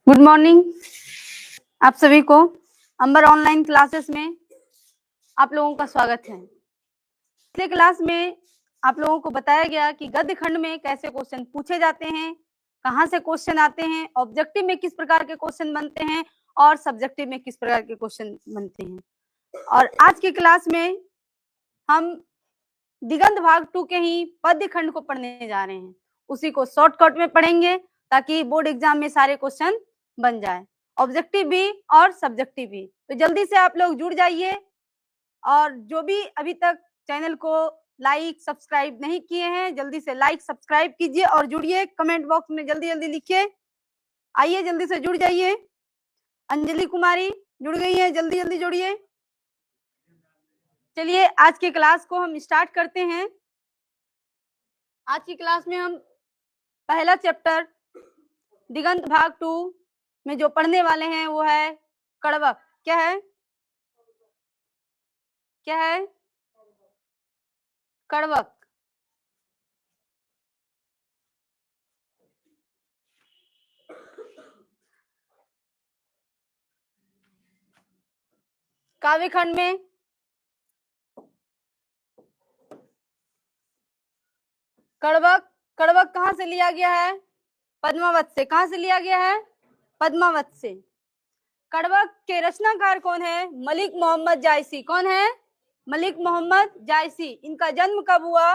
Good morning आप सभी को। अंबर ऑनलाइन क्लासेस में आप लोगों का स्वागत है। पिछले क्लास में आप लोगों को बताया गया कि गद्य खंड में कैसे क्वेश्चन पूछे जाते हैं, कहाँ से क्वेश्चन आते हैं, ऑब्जेक्टिव में किस प्रकार के क्वेश्चन बनते हैं और सब्जेक्टिव में किस प्रकार के क्वेश्चन बनते हैं। और आज की क्लास में हम दिगंत भाग 2 के ही पद्य खंड को पढ़ने जा रहे हैं। उसी को शॉर्टकट में पढ़ेंगे ताकि बोर्ड एग्जाम में सारे क्वेश्चन बन जाए, ऑब्जेक्टिव भी और सब्जेक्टिव भी। तो जल्दी से आप लोग जुड़ जाइए और जो भी अभी तक चैनल को लाइक सब्सक्राइब नहीं किए हैं जल्दी से लाइक सब्सक्राइब कीजिए और जुड़िए। कमेंट बॉक्स में जल्दी जल्दी लिखिए। आइए जल्दी से जुड़ जाइए। अंजलि कुमारी जुड़ गई है, जल्दी जल्दी जुड़िए। चलिए आज की क्लास को हम स्टार्ट करते हैं। आज की क्लास में हम पहला चैप्टर दिगंत भाग 2 में जो पढ़ने वाले हैं वो है कड़वक। क्या है? क्या है? कड़वक। काव्य खंड में कड़वक, कड़वक कहाँ से लिया गया है? पद्मावत से। कहाँ से लिया गया है? पद्मावत से। कड़वक के रचनाकार कौन है? मलिक मोहम्मद जायसी। कौन है? मलिक मोहम्मद जायसी। इनका जन्म कब हुआ?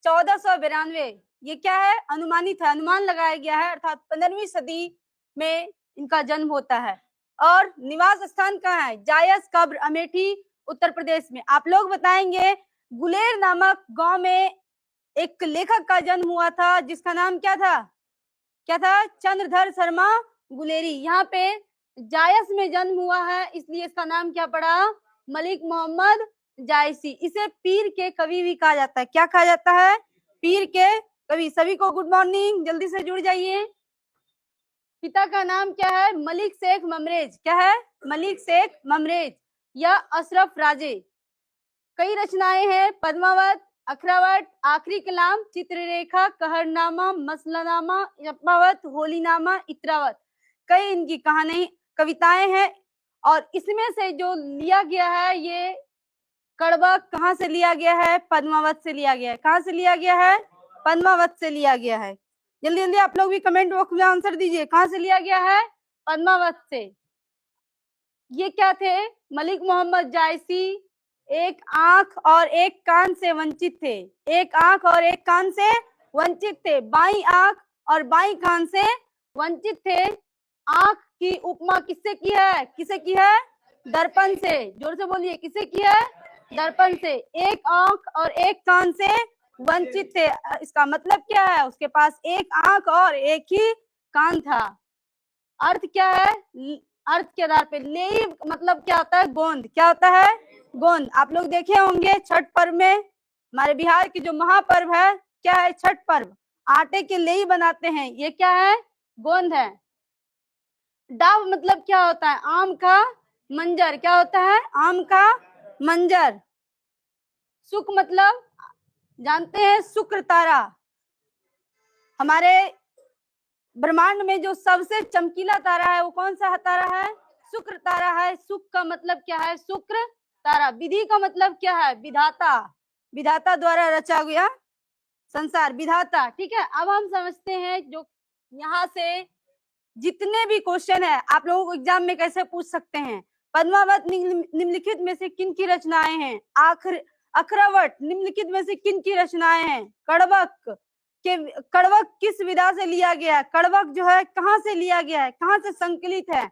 1492। ये क्या है? अनुमानित है, अनुमान लगाया गया है, अर्थात 15वीं सदी में इनका जन्म होता है। और निवास स्थान कहाँ है? जायस कब्र, अमेठी, उत्तर प्रदेश में। आप लोग बताएंगे गुलेर नामक गांव में एक लेखक का जन्म हुआ था जिसका नाम क्या था? क्या था? चंद्रधर शर्मा गुलेरी। यहाँ पे जायस में जन्म हुआ है इसलिए इसका नाम क्या पड़ा? मलिक मोहम्मद जायसी। इसे पीर के कवि भी कहा जाता है। क्या कहा जाता है? पीर के कवि। सभी को गुड मॉर्निंग, जल्दी से जुड़ जाइए। पिता का नाम क्या है? मलिक शेख ममरेज। क्या है? मलिक शेख ममरेज या अशरफ राजे। कई रचनाएं हैं, पद्मावत, अखरावट, आखिरी कलाम, चित्ररेखा, कहरनामा, मसलानामा, चंपावत, होलीनामा, इत्रावत। कई इनकी कहानी कविताएं हैं। और इसमें से जो लिया गया है ये कड़वक कहाँ से लिया गया है? पद्मावत से लिया गया है। कहाँ से लिया गया है? पद्मावत से लिया गया है। जल्दी जल्दी आप लोग भी कमेंट बॉक्स में आंसर दीजिए, कहाँ से लिया गया है? पद्मावत से। ये क्या थे? मलिक मोहम्मद जायसी एक आंख और एक कान से वंचित थे। एक आंख और एक कान से वंचित थे। बाईं आंख और बाईं कान से वंचित थे। आंख की उपमा किससे की है? किसे की है? दर्पण से। जोर से बोलिए, किसे की है? दर्पण से। एक आंख और एक कान से वंचित थे, इसका मतलब क्या है? उसके पास एक आंख और एक ही कान था। अर्थ क्या है? अर्थ के आधार पे लेई मतलब क्या होता है? गोंद। क्या होता है? गोंद। आप लोग देखे होंगे छठ पर्व में, हमारे बिहार की जो महापर्व है क्या है? छठ पर्व। आटे के लेई बनाते हैं, ये क्या है? गोंद है। डाव मतलब क्या होता है? आम का मंजर। क्या होता है? आम का मंजर। शुक मतलब जानते हैं? शुक्र तारा। हमारे ब्रह्मांड में जो सबसे चमकीला तारा है वो कौन सा तारा है? शुक्र तारा है। शुक का मतलब क्या है? शुक्र तारा। विधि का मतलब क्या है? विधाता। विधाता द्वारा रचा गया संसार, विधाता। ठीक है, अब हम समझते हैं जो यहाँ से जितने भी क्वेश्चन है आप लोगों को एग्जाम में कैसे पूछ सकते हैं। पद्मावत निम्नलिखित में से किन की रचनाएं हैं? अखरावट निम्नलिखित में से किन की रचनाएं हैं? कड़वक कड़वक किस विधा से लिया गया है? कड़वक जो है कहाँ से लिया गया है? कहाँ से संकलित है?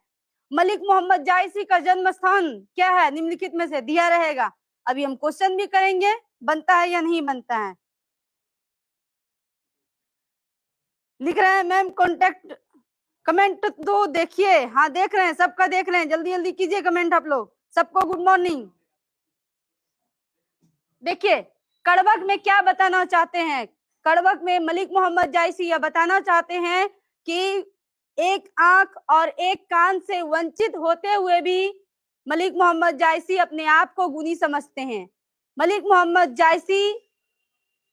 मलिक मोहम्मद जायसी का जन्म स्थान क्या है? निम्नलिखित में से दिया रहेगा। अभी हम क्वेश्चन भी करेंगे, बनता है या नहीं बनता है। लिख रहे हैं मैम कॉन्टेक्ट, कमेंट दो। देखिए, हाँ देख रहे हैं, सबका देख रहे हैं, जल्दी जल्दी कीजिए कमेंट आप लोग। सबको गुड मॉर्निंग। देखिए कड़वक में क्या बताना चाहते हैं? कड़वक में मलिक मोहम्मद जायसी यह बताना चाहते हैं कि एक आंख और एक कान से वंचित होते हुए भी मलिक मोहम्मद जायसी अपने आप को गुणी समझते हैं। मलिक मोहम्मद जायसी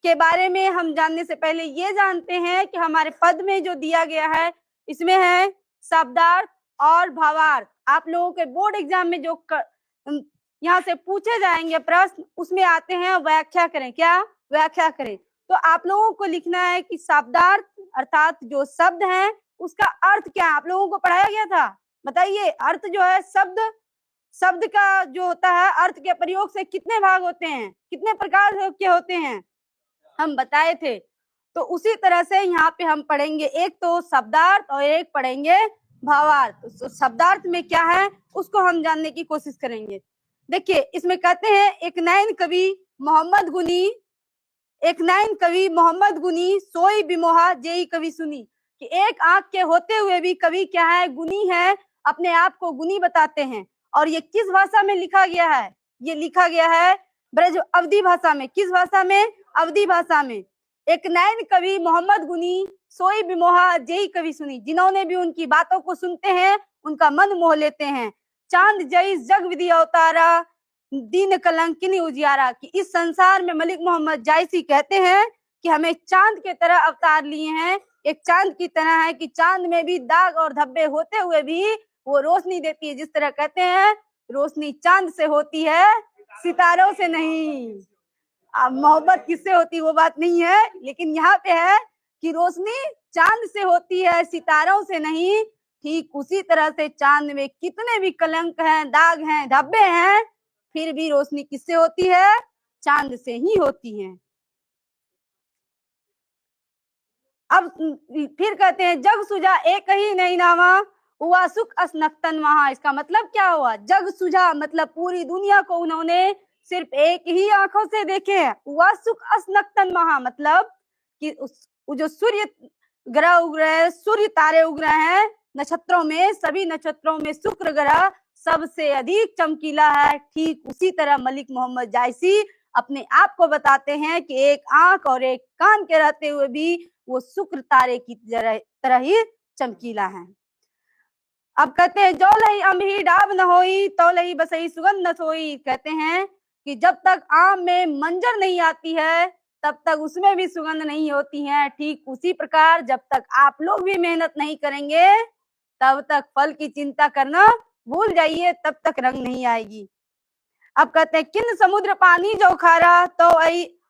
के बारे में हम जानने से पहले ये जानते हैं कि हमारे पद में जो दिया गया है इसमें है शब्दार्थ और भावार्थ। आप लोगों के बोर्ड एग्जाम में जो यहाँ से पूछे जाएंगे प्रश्न उसमें आते हैं व्याख्या करें, क्या व्याख्या करें। तो आप लोगों को लिखना है कि शब्दार्थ अर्थात जो शब्द है उसका अर्थ क्या है। आप लोगों को पढ़ाया गया था, बताइए अर्थ जो है शब्द का जो होता है अर्थ के प्रयोग से कितने भाग होते हैं, कितने प्रकार के होते हैं हम बताए थे। तो उसी तरह से यहाँ पे हम पढ़ेंगे एक तो शब्दार्थ और एक पढ़ेंगे भावार्थ। तो शब्दार्थ में क्या है उसको हम जानने की कोशिश करेंगे। देखिए इसमें कहते हैं एक नैन कवि मोहम्मद गुनी सोई बिमोहा जेई कवि सुनी, कि एक आंख के होते हुए भी कवि क्या है, गुनी है, अपने आप को गुनी बताते हैं। और ये किस भाषा में लिखा गया है, ये लिखा गया है ब्रज अवधी भाषा में। किस भाषा में, अवधी भाषा में। एक नैन कवि मोहम्मद गुनी सोई बिमोहा जेई कवि सुनी, जिन्होंने भी उनकी बातों को सुनते हैं उनका मन मोह लेते हैं। चांद जई जग विधि अवतारा दीन कलंकिनी उजियारा, कि इस संसार में मलिक मोहम्मद जायसी कहते हैं कि हमें चांद के तरह अवतार लिए हैं। एक चांद की तरह है कि चांद में भी दाग और धब्बे होते हुए भी वो रोशनी देती है। जिस तरह कहते हैं रोशनी चांद से होती है सितारों से नहीं। अब मोहब्बत किससे होती वो बात नहीं है, लेकिन यहाँ पे है कि रोशनी चांद से होती है सितारों से नहीं। ठीक उसी तरह से चांद में कितने भी कलंक हैं, दाग हैं, धब्बे हैं, फिर भी रोशनी किससे होती है, चांद से ही होती है। अब फिर कहते हैं जग सुझा एक ही नहीं नामा हुआ सुख असनक्तन वहां। इसका मतलब क्या हुआ, जग सुझा मतलब पूरी दुनिया को उन्होंने सिर्फ एक ही आंखों से देखे हैं। हुआ सुख असनक्तन वहां मतलब कि जो सूर्य ग्रह उग रहे हैं, सूर्य तारे उग रहे हैं नक्षत्रों में, सभी नक्षत्रों में शुक्र ग्रह सबसे अधिक चमकीला है। ठीक उसी तरह मलिक मोहम्मद जायसी अपने आप को बताते हैं कि एक आंख और एक कान के रहते हुए भी वो शुक्र तारे की तरह ही चमकीला है। अब कहते हैं जो लही अम्ही डाब न होई तो लही बसई सुगंध न सोई। कहते हैं कि जब तक आम में मंजर नहीं आती है तब तक उसमें भी सुगंध नहीं होती है। ठीक उसी प्रकार जब तक आप लोग भी मेहनत नहीं करेंगे तब तक फल की चिंता करना भूल जाइए, तब तक रंग नहीं आएगी। अब कहते हैं किन समुद्र पानी जो खारा तो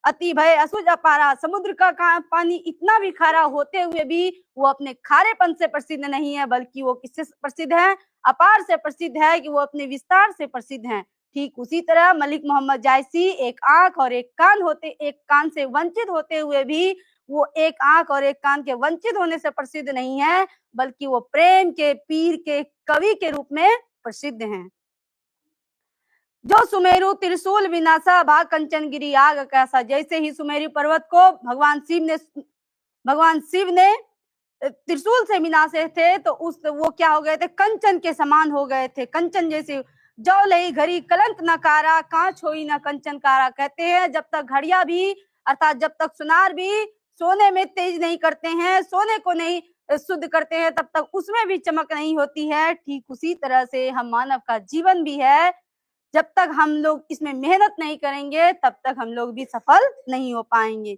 अति भय असुझ अपारा। समुद्र का पानी इतना भी खारा होते हुए भी वो अपने खारेपन से प्रसिद्ध नहीं है, बल्कि वो किससे प्रसिद्ध है, अपार से प्रसिद्ध है, कि वो अपने विस्तार से प्रसिद्ध हैं। ठीक उसी तरह मलिक मोहम्मद जायसी एक आंख और एक कान से वंचित होते हुए भी वो एक आंख और एक कान के वंचित होने से प्रसिद्ध नहीं है, बल्कि वो प्रेम के पीर के कवि के रूप में प्रसिद्ध हैं। जो सुमेरु त्रिशूल विनाशा भाग कंचन गिरी आग कैसा। जैसे ही सुमेरु पर्वत को भगवान शिव ने त्रिशूल से विनाशे थे तो वो क्या हो गए थे, कंचन के समान हो गए थे, कंचन जैसे। जो लई घड़ी कलंक न कारा कांच होई न कंचन कारा। कहते हैं जब तक घड़िया भी अर्थात जब तक सुनार भी सोने में तेज नहीं करते हैं, सोने को नहीं शुद्ध करते हैं, तब तक उसमें भी चमक नहीं होती है। ठीक उसी तरह से हम मानव का जीवन भी है, जब तक हम लोग इसमें मेहनत नहीं करेंगे तब तक हम लोग भी सफल नहीं हो पाएंगे।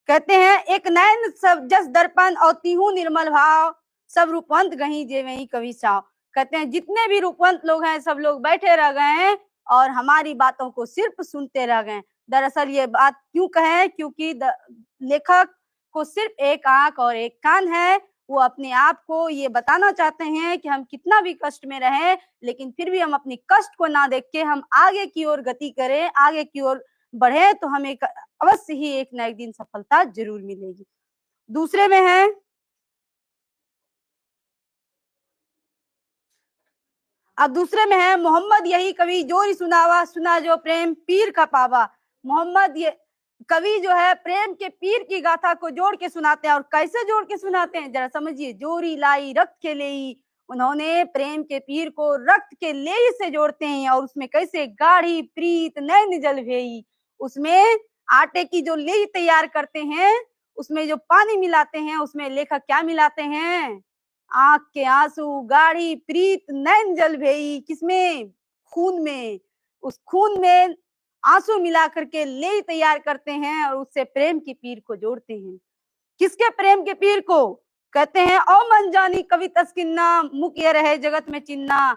कहते हैं एक नैन सब जस दर्पण और तीहू निर्मल भाव सब रूपवंत गही जे वही कवि साव। कहते हैं जितने भी रूपवंत लोग हैं सब लोग बैठे रह गए हैं और हमारी बातों को सिर्फ सुनते रह गए। दरअसल ये बात क्यों कहें, क्योंकि लेखक को सिर्फ एक आंख और एक कान है। वो अपने आप को ये बताना चाहते हैं कि हम कितना भी कष्ट में रहें लेकिन फिर भी हम अपनी कष्ट को ना देख के हम आगे की ओर गति करें, आगे की ओर बढ़े तो हमें अवश्य ही एक ना एक दिन सफलता जरूर मिलेगी। दूसरे में है मोहम्मद यही कवि जोरी सुनावा सुना जो प्रेम पीर का पावा। मोहम्मद ये कवि जो है प्रेम के पीर की गाथा को जोड़ के सुनाते हैं। और कैसे जोड़ के सुनाते हैं जरा समझिए। जोरी लाई रक्त के लेई, उन्होंने प्रेम के पीर को रक्त के लेई से जोड़ते हैं। और उसमें कैसे गाढ़ी प्रीत नैन जल भेई, उसमें आटे की जो लेई तैयार करते हैं उसमें जो पानी मिलाते हैं उसमें लेखक क्या मिलाते हैं, आंख के आंसू, गाढ़ी प्रीत नैन जल भेई। किसमें, खून में। उस खून में आंसू मिला करके ले तैयार करते हैं और उससे प्रेम की पीर को जोड़ते हैं। किसके प्रेम के पीर को? कहते हैं ओ मन जानी कवि तस्किन्ना, मुख ये रहे जगत में चिन्ना।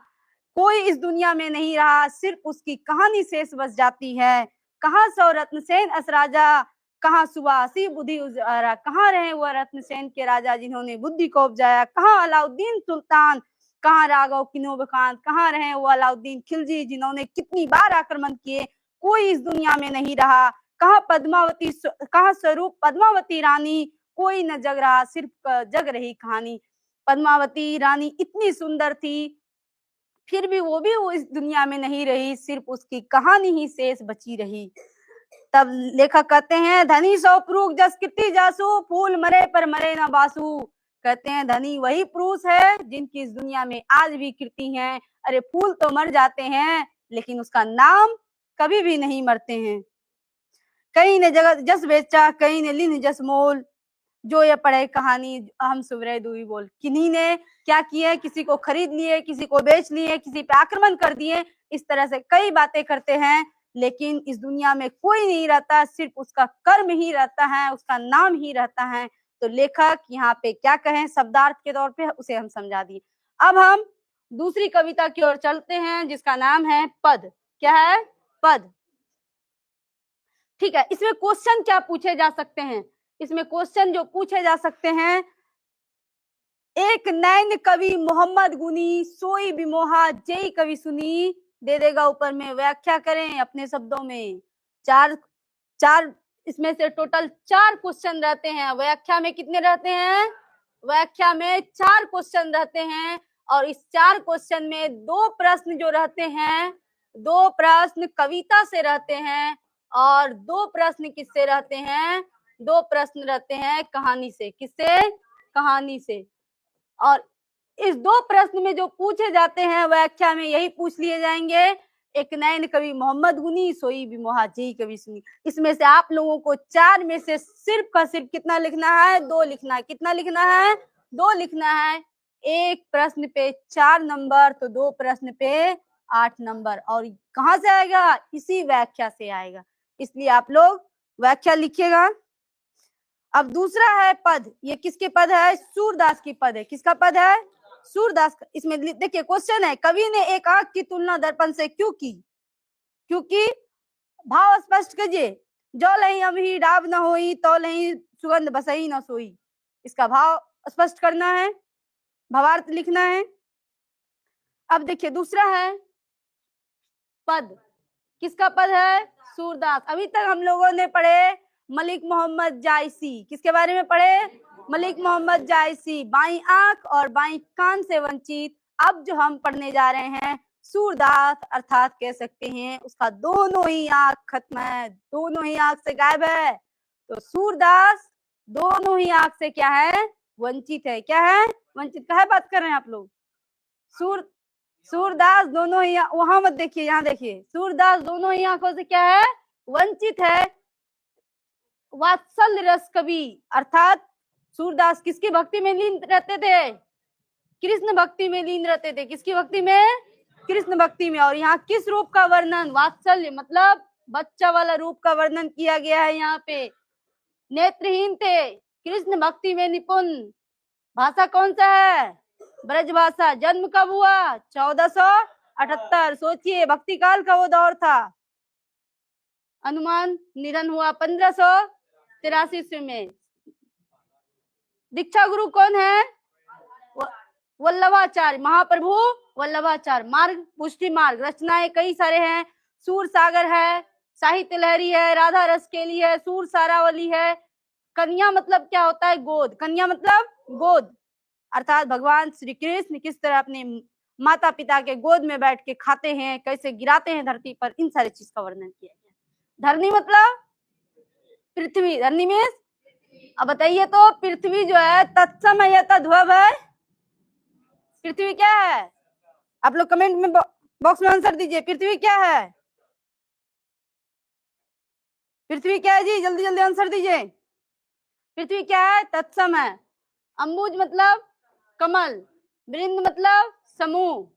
कोई इस दुनिया में नहीं रहा, सिर्फ उसकी कहानी शेष बस जाती है। कहाँ सौ रत्न सेन अस राजा, कहाँ सुवासी बुद्धि उजारा। कहाँ रहे वह रत्न सेन के राजा जिन्होंने बुद्धि को उपजाया। कहाँ अलाउद्दीन सुल्तान, कहाँ राघव किनोब खान। कहाँ रहे वो अलाउद्दीन खिलजी जिन्होंने कितनी बार आक्रमण किए। कोई इस दुनिया में नहीं रहा। कहाँ पद्मावती, कहाँ स्वरूप पद्मावती रानी। कोई न जग रहा, सिर्फ जग रही कहानी। पद्मावती रानी इतनी सुंदर थी, फिर भी वो इस दुनिया में नहीं रही, सिर्फ उसकी कहानी ही शेष बची रही। तब लेखक कहते हैं धनी सौ पुरुष जस कीर्ति जासु, फूल मरे पर मरे न बासु। कहते हैं धनी वही पुरुष है जिनकी इस दुनिया में आज भी कीर्ति है। अरे फूल तो मर जाते हैं लेकिन उसका नाम कभी भी नहीं मरते हैं। कई ने जगत जस बेचा, कई ने लिन जस मोल। जो ये पढ़े कहानी हम सुवरे दुई बोल। किन्हीं ने क्या किए, किसी को खरीद लिए, किसी को बेच लिए, किसी पे आक्रमण कर दिए। इस तरह से कई बातें करते हैं, लेकिन इस दुनिया में कोई नहीं रहता, सिर्फ उसका कर्म ही रहता है, उसका नाम ही रहता है। तो लेखक यहाँ पे क्या कहें शब्दार्थ के तौर पे, उसे हम समझा दिए। अब हम दूसरी कविता की ओर चलते हैं जिसका नाम है पद। क्या है? पद। ठीक है, इसमें क्वेश्चन क्या पूछे जा सकते हैं? इसमें क्वेश्चन जो पूछे जा सकते हैं, एक नैन कवि मोहम्मद गुनी, सोई बिमोहा जय कवि सुनी। दे देगा ऊपर में, व्याख्या करें अपने शब्दों में। चार इसमें से टोटल 4 क्वेश्चन रहते हैं। व्याख्या में कितने रहते हैं? व्याख्या में 4 क्वेश्चन रहते हैं। और इस 4 क्वेश्चन में 2 प्रश्न जो रहते हैं, 2 प्रश्न कविता से रहते हैं और 2 प्रश्न किससे रहते हैं? 2 प्रश्न रहते हैं कहानी से। किससे? कहानी से। और इस 2 प्रश्न में जो पूछे जाते हैं व्याख्या में यही पूछ लिए जाएंगे। एक नैन कवि मोहम्मद गुनी, सोई बिमोहा जय कवि सुनी। इसमें से आप लोगों को 4 में से सिर्फ का सिर्फ कितना लिखना है? 2 लिखना है। कितना लिखना है? 2 लिखना है। एक प्रश्न पे 4 नंबर तो 2 प्रश्न पे 8 नंबर। और कहाँ से आएगा? इसी व्याख्या से आएगा। इसलिए आप लोग व्याख्या लिखिएगा। अब दूसरा है पद। ये किसके पद है? सूरदास की पद है। किसका पद है? सूरदास का। इसमें देखिए क्वेश्चन है, कवि ने एक आंख की तुलना दर्पण से क्यों की? क्योंकि भाव स्पष्ट कीजिए। जो लही अमही डाब न होई, तो लही सुगंध बसई न सोई। इसका भाव स्पष्ट करना है, भावार्थ लिखना है। अब देखिए दूसरा है पद। किसका पद है? सूरदास। अभी तक हम लोगों ने पढ़े मलिक मोहम्मद जायसी। किसके बारे में पढ़े? मलिक मोहम्मद जायसी, बाई आंख और बाई कान से वंचित। अब जो हम पढ़ने जा रहे हैं सूरदास, अर्थात कह सकते हैं उसका दोनों ही आंख खत्म है, दोनों ही आंख से गायब है। तो सूरदास दोनों ही आंख से क्या है? वंचित है। क्या है? वंचित। क्या बात कर रहे हैं आप लोग? सूरदास दोनों ही, वहां मत देखिए, यहाँ देखिए। सूरदास दोनों ही आंखों से क्या है? वंचित है। वात्सल्य रस कवि, अर्थात सूरदास किसकी भक्ति में लीन रहते थे? कृष्ण भक्ति में लीन रहते थे। किसकी भक्ति में? कृष्ण भक्ति में। और यहाँ किस रूप का वर्णन? वात्सल्य मतलब बच्चा वाला रूप का वर्णन किया गया है। यहाँ पे नेत्रहीन थे, कृष्ण भक्ति में निपुण। भाषा कौन सा है? ब्रज भाषा। जन्म कब हुआ? 1478। सोचिए भक्ति काल का वो दौर था। अनुमान निधन हुआ 1583 ईस्वी में। दीक्षा गुरु कौन है? वल्लभाचार्य, महाप्रभु वल्लभाचार्य। मार्ग पुष्टि मार्ग, रचनाएं कई सारे हैं। सूर सागर है, साहित्य लहरी है, राधा रसकेली है, सूर सारावली है। कन्या मतलब क्या होता है? गोद। कन्या मतलब गोद, अर्थात भगवान श्री कृष्ण किस तरह अपने माता पिता के गोद में बैठ के खाते हैं, कैसे गिराते हैं धरती पर, इन सारी चीज का वर्णन किया गया। धरनी मतलब पृथ्वी। धरनी में अब बताइए तो पृथ्वी जो है तत्सम है या तद्भव है? पृथ्वी क्या है? आप लोग कमेंट में बॉक्स में आंसर दीजिए। पृथ्वी क्या है? पृथ्वी क्या है जी? जल्दी जल्दी आंसर दीजिए। पृथ्वी क्या है? तत्सम है। अंबुज मतलब कमल, वृंद मतलब समूह,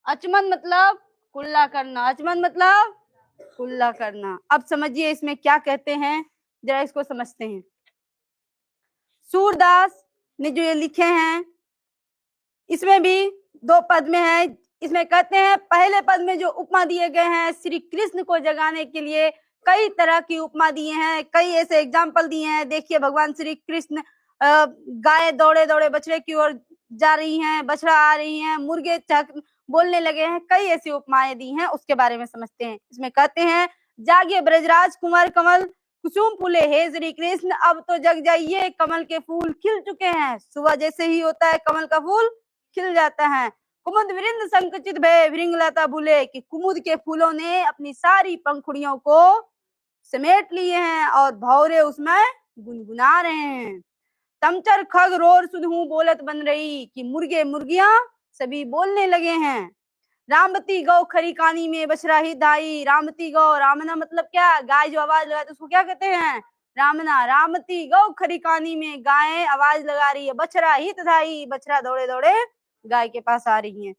अचमन मतलब कुल्ला करना। अचमन मतलब कुल्ला करना। अब समझिए इसमें क्या कहते हैं, जरा इसको समझते हैं। सूरदास ने जो ये लिखे हैं इसमें भी दो पद में है। इसमें कहते हैं पहले पद में जो उपमा दिए गए हैं श्री कृष्ण को जगाने के लिए कई तरह की उपमा दिए हैं, कई ऐसे एग्जाम्पल दिए हैं। देखिए भगवान श्री कृष्ण गाय दौड़े दौड़े बछड़े की ओर जा रही हैं, बछड़ा आ रही हैं, मुर्गे चहक बोलने लगे हैं, कई ऐसी उपमाएं दी हैं, उसके बारे में समझते हैं। इसमें कहते हैं जागिए ब्रजराज कुमार कमल कुसुम फूले हे श्री कृष्ण, अब तो जग जाइए कमल के फूल खिल चुके हैं। सुबह जैसे ही होता है कमल का फूल खिल जाता है। कुमुद विरिंद संकुचित भय भृंगलता भूले, कि कुमुद के फूलों ने अपनी सारी पंखुड़ियों को समेट लिए हैं और भौरे उसमें गुनगुना रहे हैं। तमचर खग रोर सुधू बोलत बन रही, कि मुर्गे मुर्गियां सभी बोलने लगे हैं। रामवती गौ खरी कानी में बछड़ा ही धाई, रामवती गौ, रामना मतलब क्या, गाय जो आवाज लगाती है उसको क्या कहते हैं, रामना। रामवती गौ खरी कानी में गाय आवाज लगा रही है, बछड़ा ही धाई, बछड़ा दौड़े दौड़े गाय के पास आ रही है।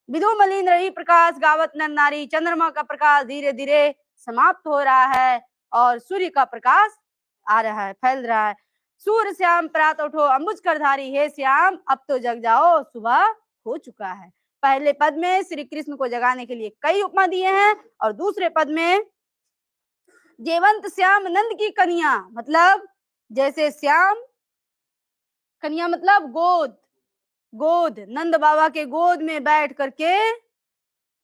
विधु मलिन रही प्रकाश गावत नर नारी, चंद्रमा का प्रकाश धीरे धीरे समाप्त हो रहा है और सूर्य का प्रकाश आ रहा है, फैल रहा है। सूर्य श्याम प्रात उठो अंबुज कर धारी, हे श्याम अब तो जग जाओ सुबह हो चुका है। पहले पद में श्री कृष्ण को जगाने के लिए कई उपमा दिए हैं और दूसरे पद में जेवंत श्याम नंद की कन्या, मतलब जैसे श्याम, कन्या मतलब गोद, गोद नंद बाबा के गोद में बैठ करके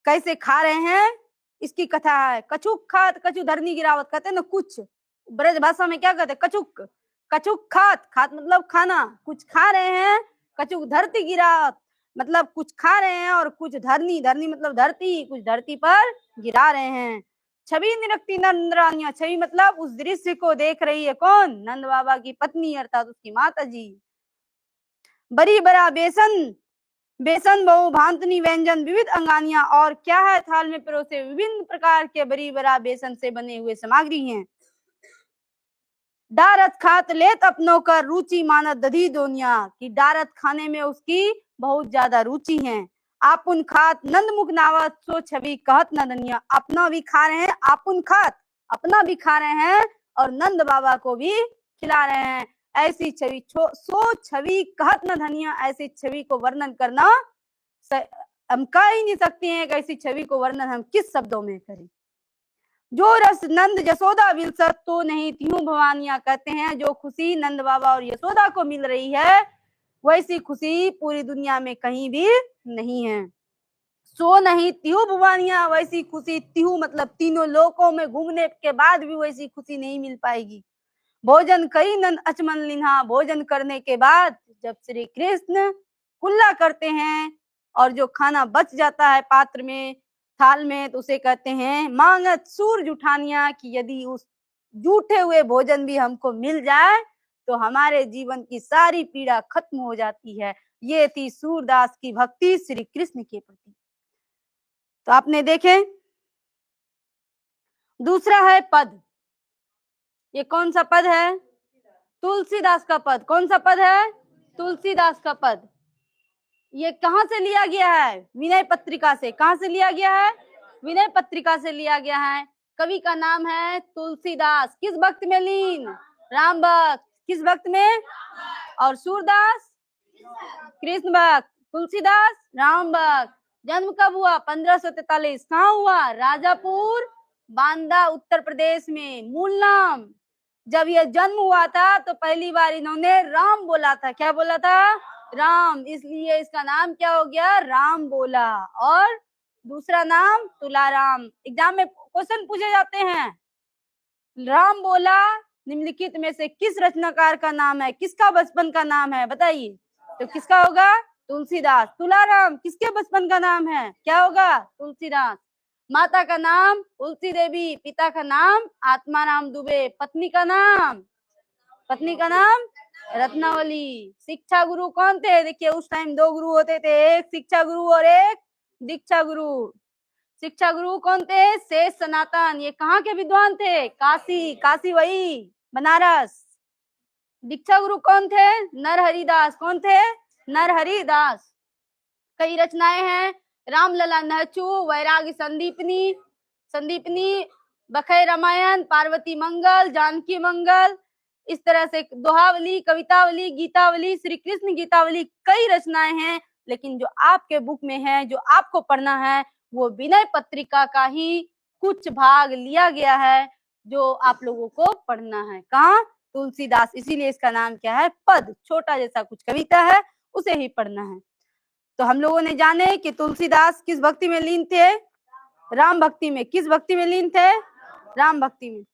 कैसे खा रहे हैं इसकी कथा है। कछुक खात कछु धरनी गिरावत, कहते हैं ना कुछ, ब्रज भाषा में क्या कहते हैं, कछुक, कछुक खात, खात मतलब खाना, कुछ खा रहे हैं। कछुक धरती गिरावत मतलब कुछ खा रहे हैं, और कुछ धरनी, धरनी मतलब धरती, कुछ धरती पर गिरा रहे हैं। छवि निरक्ति नंदरानिया, छवि मतलब उस दृश्य को देख रही है कौन, नंद बाबा की पत्नी अर्थात उसकी माता जी। बड़ी बड़ा बेसन, बेसन बहु भांतनी व्यंजन विविध अंगानिया, और क्या है थाल में परोसे विभिन्न प्रकार के बड़ी बड़ा बेसन से बने हुए सामग्री हैं। डारत खात लेत अपनों कर रुचि मानत दधी दोनिया, की डारत खाने में उसकी बहुत ज्यादा रुचि है। आपुन खात नंद मुख नावत सो छवि कहत नदनिया, अपना भी खा रहे हैं, आपुन खात अपना भी खा रहे हैं और नंद बाबा को भी खिला रहे हैं। ऐसी छवि सो छवि कहत न धनिया, ऐसी छवि को वर्णन करना हम कह ही नहीं सकते हैं कि ऐसी छवि को वर्णन हम किस शब्दों में करें। जो रस नंद यशोदा विलसत तो नहीं त्यों भवानिया, कहते हैं जो खुशी नंद बाबा और यशोदा को मिल रही है वैसी खुशी पूरी दुनिया में कहीं भी नहीं है। सो नहीं त्यों भवानिया, वैसी खुशी, त्यों मतलब तीनों लोकों में घूमने के बाद भी वैसी खुशी नहीं मिल पाएगी। भोजन कई नंद अचमन लिन्हा, भोजन करने के बाद जब श्री कृष्ण कुल्ला करते हैं और जो खाना बच जाता है पात्र में, थाल में, तो उसे कहते हैं मांगत सूरज उठानिया, कि यदि उस जूठे हुए भोजन भी हमको मिल जाए तो हमारे जीवन की सारी पीड़ा खत्म हो जाती है। ये थी सूरदास की भक्ति श्री कृष्ण के प्रति। तो आपने देखे, दूसरा है पद। ये कौन सा पद है, तुलसीदास का पद। कौन सा पद है, तुलसीदास का पद। ये कहां से लिया गया है, विनय पत्रिका से। कहां से लिया गया है, विनय पत्रिका से लिया गया है। कवि का नाम है तुलसीदास। किस भक्त में लीन, राम भक्त। किस भक्त में, और सूरदास कृष्ण भक्त, तुलसीदास राम भक्त। जन्म कब हुआ, 1543। कहाँ हुआ, राजापुर बांदा उत्तर प्रदेश में। मूल नाम, जब यह जन्म हुआ था तो पहली बार इन्होंने राम बोला था। क्या बोला था, राम, इसलिए इसका नाम क्या हो गया, राम बोला। और दूसरा नाम तुलाराम। एग्जाम में क्वेश्चन पूछे जाते हैं, राम बोला निम्नलिखित में से किस रचनाकार का नाम है, किसका बचपन का नाम है, बताइए। तो किसका होगा, तुलसीदास। तुलाराम किसके बचपन का नाम है, क्या होगा, तुलसीदास। माता का नाम तुलसी देवी, पिता का नाम आत्माराम दुबे, पत्नी का नाम, पत्नी का नाम रत्नावली। शिक्षा गुरु कौन थे, देखिए उस टाइम दो गुरु होते थे, एक शिक्षा गुरु और एक दीक्षा गुरु। शिक्षा गुरु कौन थे, शेष सनातन, ये कहाँ के विद्वान थे, काशी, काशी वही बनारस। दीक्षा गुरु कौन थे, नरहरिदास। कौन थे, नरहरिदास। कई रचनाएं हैं, रामलला नहचू, वैराग्य संदीपनी, संदीपनी बखै रामायण, पार्वती मंगल, जानकी मंगल, इस तरह से दोहावली, कवितावली, गीतावली, श्री कृष्ण गीतावली, कई रचनाएं हैं। लेकिन जो आपके बुक में है, जो आपको पढ़ना है, वो विनय पत्रिका का ही कुछ भाग लिया गया है जो आप लोगों को पढ़ना है। कहाँ? तुलसीदास, इसीलिए इसका नाम क्या है? पद। छोटा जैसा कुछ कविता है, उसे ही पढ़ना है। तो हम लोगों ने जाने कि तुलसीदास किस भक्ति में लीन थे? राम भक्ति में। किस भक्ति में लीन थे? राम भक्ति में।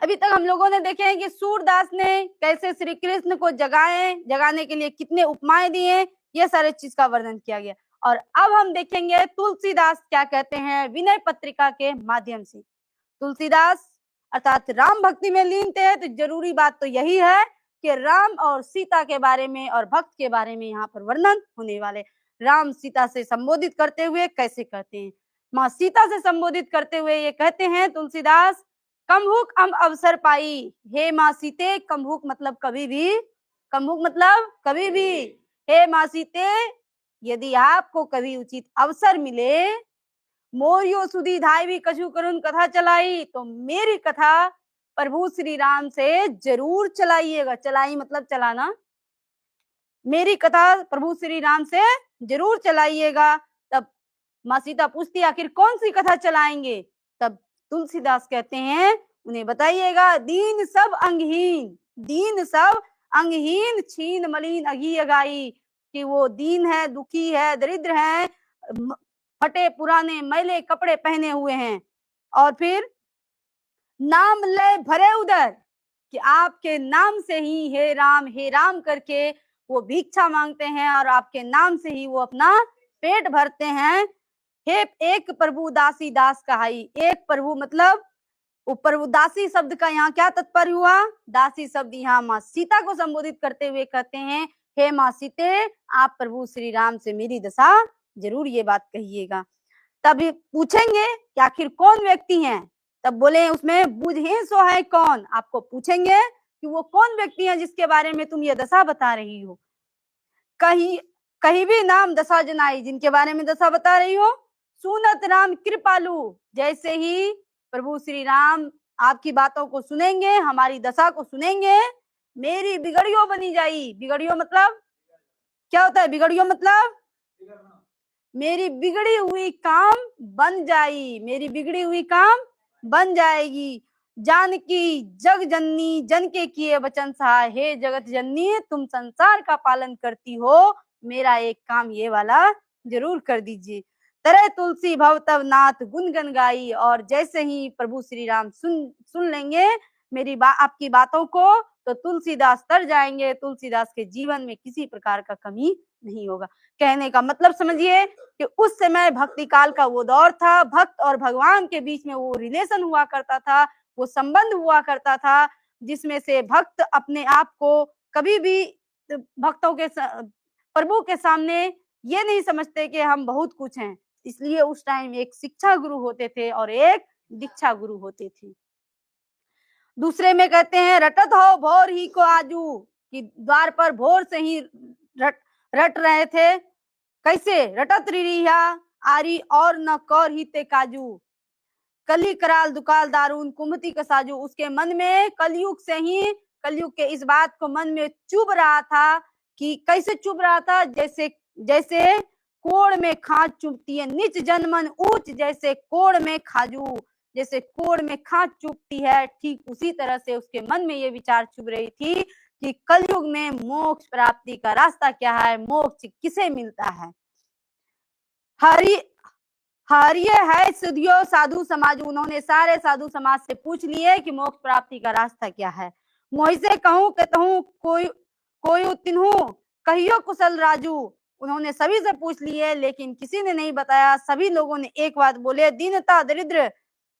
अभी तक हम लोगों ने देखे हैं कि सूरदास ने कैसे श्री कृष्ण को जगाने के लिए कितने उपमाएं दिए, ये सारे चीज का वर्णन किया गया। और अब हम देखेंगे तुलसीदास क्या कहते हैं विनय पत्रिका के माध्यम से। तुलसीदास अर्थात राम भक्ति में लीन थे, तो जरूरी बात तो यही है कि राम और सीता के बारे में और भक्त के बारे में यहाँ पर वर्णन होने वाले। राम सीता से संबोधित करते हुए कैसे कहते हैं? माँ सीता से संबोधित करते हुए ये कहते हैं तुलसीदास, कमहुक हम अवसर पाई, हे माँ सीते। कमहुक मतलब कभी भी, कमहुक मतलब कभी भी। हे माँ सीते, यदि आपको कभी उचित अवसर मिले, मोरियो सुधी धाई भी कछु करुण कथा चलाई, तो मेरी कथा प्रभु श्री राम से जरूर चलाइएगा। चलाई मतलब चलाना। मेरी कथा प्रभु श्री राम से जरूर चलाइएगा। तब माँ सीता पूछती आखिर कौन सी कथा चलाएंगे? तब तुलसीदास कहते हैं उन्हें बताइएगा, दीन सब अंगहीन, दीन सब अंगहीन, छीन मलिन अघी अगाई, कि वो दीन है, दुखी है, दरिद्र है, फटे पुराने मैले कपड़े पहने हुए हैं, और फिर नाम ले भरे उदर, कि आपके नाम से ही हे राम करके वो भिक्षा मांगते हैं और आपके नाम से ही वो अपना पेट भरते हैं। हे एक प्रभु दासी दास कहाई, एक प्रभु मतलब ऊपर वो दासी शब्द का यहाँ क्या तात्पर्य हुआ? दासी शब्द यहाँ माँ सीता को संबोधित करते हुए कहते हैं, हे माँ सीते, आप प्रभु श्री राम से मेरी दशा जरूर ये बात कहिएगा। तब पूछेंगे कि आखिर कौन व्यक्ति हैं? तब बोले उसमें बुझे सो है कौन। आपको पूछेंगे कि वो कौन व्यक्ति है जिसके बारे में तुम ये दशा बता रही हो। कहीं कहीं भी नाम दशा जनाई, जिनके बारे में दशा बता रही हो। सुनत राम कृपालु, जैसे ही प्रभु श्री राम आपकी बातों को सुनेंगे, हमारी दशा को सुनेंगे, मेरी बिगड़ियों बनी जाई। बिगड़ियों मतलब क्या होता है? बिगड़ियों मतलब मेरी बिगड़ी हुई काम बन जाई, मेरी बिगड़ी हुई काम बन जाएगी। जानकी जग जननी, जन के किए वचन सहाय, हे जगत जननी, तुम संसार का पालन करती हो, मेरा एक काम ये वाला जरूर कर दीजिए। तरह तुलसी भव तब नाथ गुनगन गाई, और जैसे ही प्रभु श्री राम सुन लेंगे मेरी आपकी बातों को, तो तुलसीदास तर जाएंगे। तुलसीदास के जीवन में किसी प्रकार का कमी नहीं होगा। कहने का मतलब समझिए कि उस समय भक्ति काल का वो दौर था, भक्त और भगवान के बीच में वो रिलेशन हुआ करता था, वो संबंध हुआ करता था, जिसमें से भक्त अपने आप को कभी भी भक्तों के प्रभु के सामने ये नहीं समझते कि हम बहुत कुछ हैं। इसलिए उस टाइम एक शिक्षा गुरु होते थे और एक दीक्षा गुरु होते थे। दूसरे में कहते हैं, रटत हो भोर ही को आजू, कि द्वार पर भोर से ही रट रहे थे। कैसे? रटत रिहा आरी और न कौर ही ते काजू, कली कराल दुकाल दारून कुमति का साजू। उसके मन में कलयुग से ही, कलयुग के इस बात को मन में चुभ रहा था। कि कैसे चुभ रहा था? जैसे कोड़ में खाज चुभती है, नीच जनमन ऊंच जैसे कोड़ में खाजू, जैसे कोड़ में खाज चुभती है, ठीक उसी तरह से उसके मन में ये विचार चुभ रही थी कि कलयुग में मोक्ष प्राप्ति का रास्ता क्या है, मोक्ष किसे मिलता है। हरिये है सिद्धियो साधु समाज, उन्होंने सारे साधु समाज से पूछ लिए कि मोक्ष प्राप्ति का रास्ता क्या है। मोहि से कहूं कहूं कोई तिन्हू कहियो कुशल राजू, उन्होंने सभी से पूछ लिए लेकिन किसी ने नहीं बताया। सभी लोगों ने एक बात बोले, दीनता दरिद्र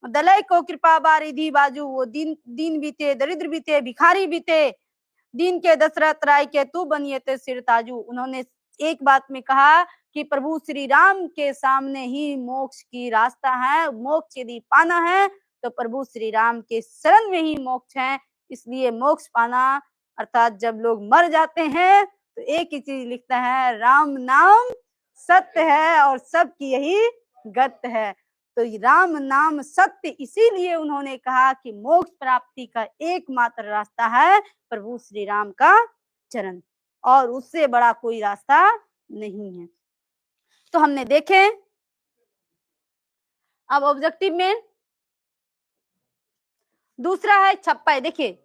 दलय को कृपा बारिधि बाजू, वो दीन भी थे, दरिद्र भी थे, भिखारी भी थे, दीन के दशरथ राय के तू बनिए थे सिर ताजू। उन्होंने एक बात में कहा कि प्रभु श्री राम के सामने ही मोक्ष की रास्ता है, मोक्ष यदि पाना है तो प्रभु श्री राम के शरण में ही मोक्ष है। इसलिए मोक्ष पाना अर्थात जब लोग मर जाते हैं तो एक ही चीज लिखता है, राम नाम सत्य है और सबकी यही गत है। तो राम नाम सत्य, इसीलिए उन्होंने कहा कि मोक्ष प्राप्ति का एकमात्र रास्ता है प्रभु श्री राम का चरण, और उससे बड़ा कोई रास्ता नहीं है। तो हमने देखे। अब ऑब्जेक्टिव में दूसरा है छप्पय। देखिए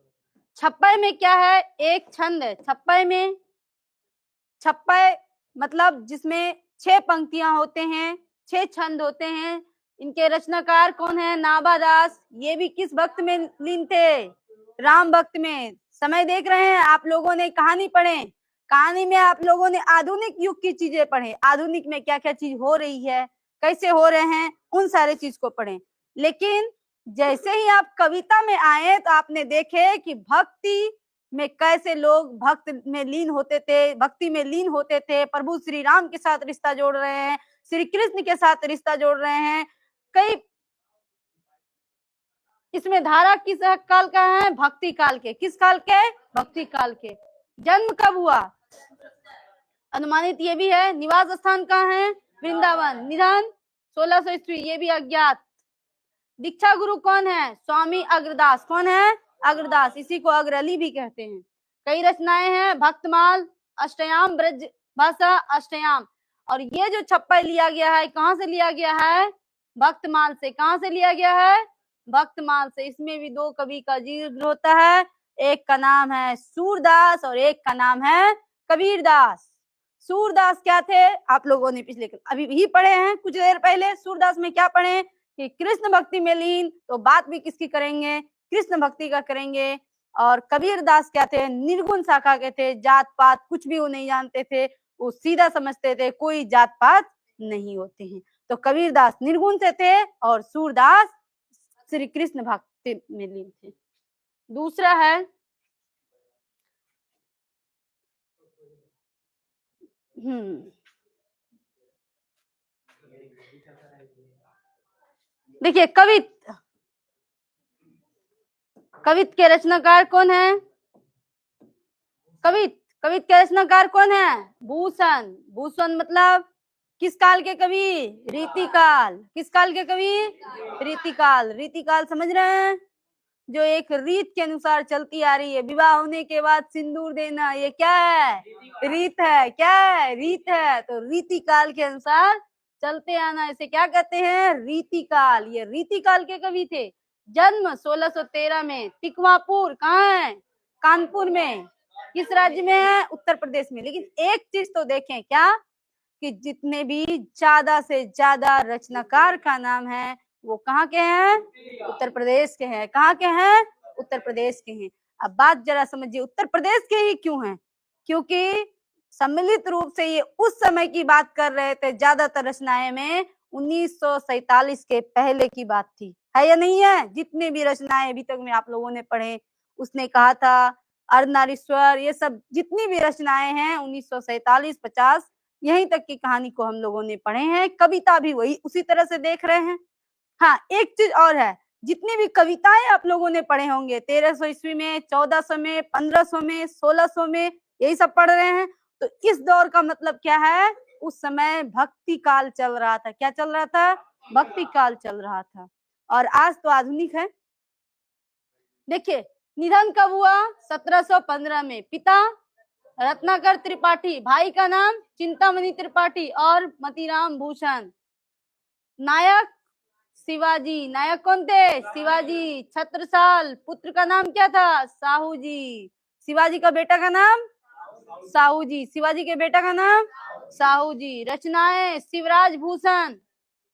छप्पय में क्या है, एक छंद है छप्पय में। छप्पय मतलब जिसमें 6 पंक्तियां होते हैं, 6 छंद होते हैं। इनके रचनाकार कौन है, नाभादास। ये भी किस भक्त में लीन थे, राम भक्त में। समय देख रहे हैं आप लोगों ने, कहानी पढ़े, कहानी में आप लोगों ने आधुनिक युग की चीजें पढ़े, आधुनिक में क्या क्या चीज हो रही है, कैसे हो रहे हैं, उन सारे चीज को पढ़े। लेकिन जैसे ही आप कविता में आए तो आपने देखे कि भक्ति में कैसे लोग भक्त में लीन होते थे, भक्ति में लीन होते थे, प्रभु श्री राम के साथ रिश्ता जोड़ रहे हैं, श्री कृष्ण के साथ रिश्ता जोड़ रहे हैं। कई इसमें धारा किस काल का है, भक्ति काल के। किस काल के, भक्ति काल के। जन्म कब हुआ, अनुमानित ये भी है। निवास स्थान कहाँ है, वृंदावन। निधन 1600 ईस्वी, ये भी अज्ञात। दीक्षा गुरु कौन है, स्वामी अग्रदास। कौन है, अग्रदास, इसी को अग्रली भी कहते हैं। कई रचनाएं हैं, भक्तमाल, अष्टयाम, ब्रज भाषा, अष्टयाम। और ये जो छप्पय लिया गया है, कहाँ से लिया गया है, भक्तमाल से। कहाँ से लिया गया है, भक्तमाल से। इसमें भी 2 कवि का जिक्र होता है, एक का नाम है सूरदास और एक का नाम है कबीरदास। सूरदास क्या थे, आप लोगों ने पिछले अभी ही पढ़े हैं कुछ देर पहले। सूरदास में क्या पढ़े कि कृष्ण भक्ति में लीन, तो बात भी किसकी करेंगे, कृष्ण भक्ति का करेंगे। और कबीरदास क्या थे, निर्गुण शाखा के थे, जात पात कुछ भी वो नहीं जानते थे, वो सीधा समझते थे कोई जात पात नहीं होते हैं। तो कबीरदास निर्गुण से थे और सूरदास श्री कृष्ण भक्ति में लीन थे। दूसरा है देखिए कवित। कवित के रचनाकार कौन है, कवित के रचनाकार कौन है, भूषण। भूषण मतलब किस काल के कवि, रीतिकाल। किस काल के कवि, रीतिकाल। रीतिकाल समझ रहे हैं, जो एक रीत के अनुसार चलती आ रही है। विवाह होने के बाद सिंदूर देना, ये क्या है, रीत है। क्या है, रीत है। तो रीतिकाल के अनुसार चलते आना, इसे क्या कहते हैं, रीतिकाल। ये रीतिकाल के कवि थे। जन्म 1613 में, तिकवापुर कहाँ है, कानपुर में। किस राज्य में है, उत्तर प्रदेश में। लेकिन एक चीज तो देखें, क्या कि जितने भी ज्यादा से ज्यादा रचनाकार का नाम है वो कहाँ के हैं, उत्तर प्रदेश के हैं। कहाँ के हैं, उत्तर प्रदेश के हैं। अब बात जरा समझिए, उत्तर प्रदेश के ही क्यों हैं, क्योंकि सम्मिलित रूप से ये उस समय की बात कर रहे थे। ज्यादातर रचनाएं में 1947 के पहले की बात थी, है या नहीं है। जितने भी रचनाएं अभी तक में आप लोगों ने पढ़े, उसने कहा था अर्धनारीश्वर, ये सब जितनी भी रचनाएं हैं 1947-50 यहीं तक की कहानी को हम लोगों ने पढ़े हैं। कविता भी वही उसी तरह से देख रहे हैं। हाँ, एक चीज और है, जितनी भी कविताएं आप लोगों ने पढ़े होंगे 1300 ईस्वी में, 1400 में, 1500 में, 1600 में, यही सब पढ़ रहे हैं। तो इस दौर का मतलब क्या है, उस समय भक्ति काल चल रहा था। क्या चल रहा था, भक्ति काल चल रहा था। और आज तो आधुनिक है। देखिए निधन कब हुआ, 1715 में। पिता रत्नाकर त्रिपाठी, भाई का नाम चिंतामणि त्रिपाठी और मतीराम भूषण। नायक शिवाजी। नायक कौन थे, शिवाजी। छत्रसाल, पुत्र का नाम क्या था, साहू जी। शिवाजी का बेटा का नाम साहू जी। शिवाजी के बेटा का नाम साहू जी। रचनाएं शिवराज भूषण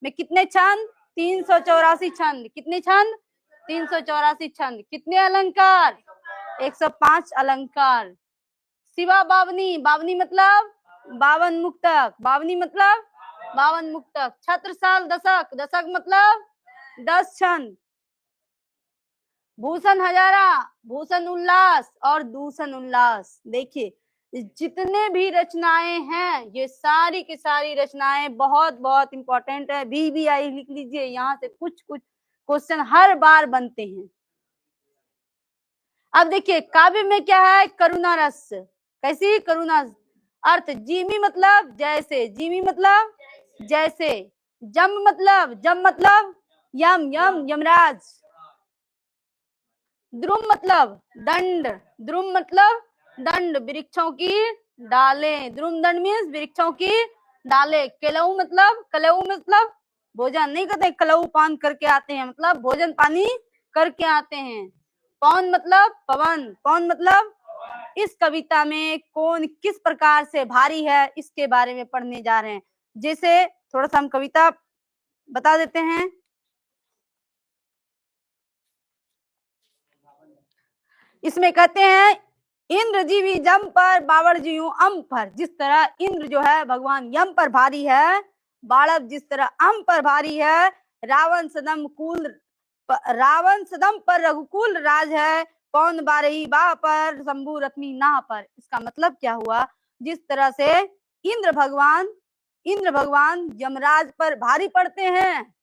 में कितने छंद, 384 छंद। कितने छंद, 384 छंद। कितने अलंकार, 105 अलंकार। शिवा बावनी, बावनी मतलब 52 मुक्तक। बावनी मतलब 52 मुक्तक। छत्रसाल दशक, दशक मतलब 10 छंद। भूषण हजारा, भूषण उल्लास और दूषण उल्लास। देखिए जितने भी रचनाएं हैं, ये सारी की सारी रचनाएं बहुत बहुत इंपॉर्टेंट है। VVI लिख लीजिए, यहाँ से कुछ कुछ क्वेश्चन हर बार बनते हैं। अब देखिए काव्य में क्या है, करुणा रस। कैसी, करुणा। अर्थ जीमी मतलब जैसे, जीमी मतलब जैसे। जम मतलब यम यमराज। द्रुम मतलब दंड, द्रुम मतलब दंड, वृक्षों की डालें। द्रुम दंड मीन्स वृक्षों की डालें। कलऊ मतलब भोजन नहीं करते, कलऊ पान करके आते हैं, मतलब भोजन पानी करके आते हैं। पवन मतलब पवन, पवन मतलब। इस कविता में कौन किस प्रकार से भारी है इसके बारे में पढ़ने जा रहे हैं। जैसे थोड़ा सा हम कविता बता देते हैं। इसमें कहते हैं इंद्र जीवी जम पर, बावड़ जीव अम पर। जिस तरह इंद्र जो है भगवान यम पर भारी है, बाड़व जिस तरह अम पर भारी है, रावण सदम पर रघुकुल राज है, पौन बारही बा पर शंभु रश्मि ना पर। इसका मतलब क्या हुआ, जिस तरह से इंद्र भगवान यमराज पर भारी पड़ते हैं,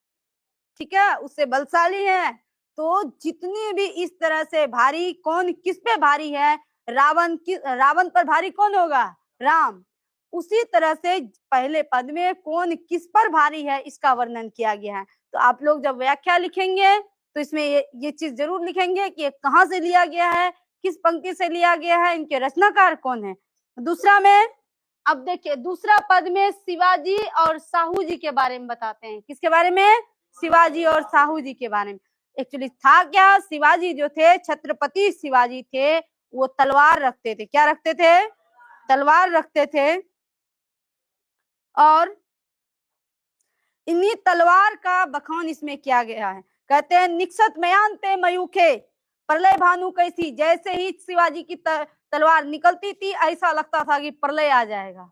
ठीक है, उससे बलशाली है, तो जितनी भी इस तरह से भारी, कौन किस पे भारी है, रावण पर भारी कौन होगा, राम। उसी तरह से पहले पद में कौन किस पर भारी है इसका वर्णन किया गया है। तो आप लोग जब व्याख्या लिखेंगे तो इसमें ये चीज जरूर लिखेंगे कि कहाँ से लिया गया है, किस पंक्ति से लिया गया है, इनके रचनाकार कौन है। दूसरा में अब देखिए, दूसरा पद में शिवाजी और साहू जी के बारे में बताते हैं। किसके बारे में, शिवाजी और साहू जी के बारे में। एक्चुअली था क्या, शिवाजी जो थे, छत्रपति शिवाजी थे, वो तलवार रखते थे। क्या रखते थे, तलवार रखते थे। और इन्हीं तलवार का बखान इसमें किया गया है। कहते हैं निक्षत मयांते मयूखे प्रलय भानु कैसी। जैसे ही शिवाजी की तलवार निकलती थी ऐसा लगता था कि प्रलय आ जाएगा।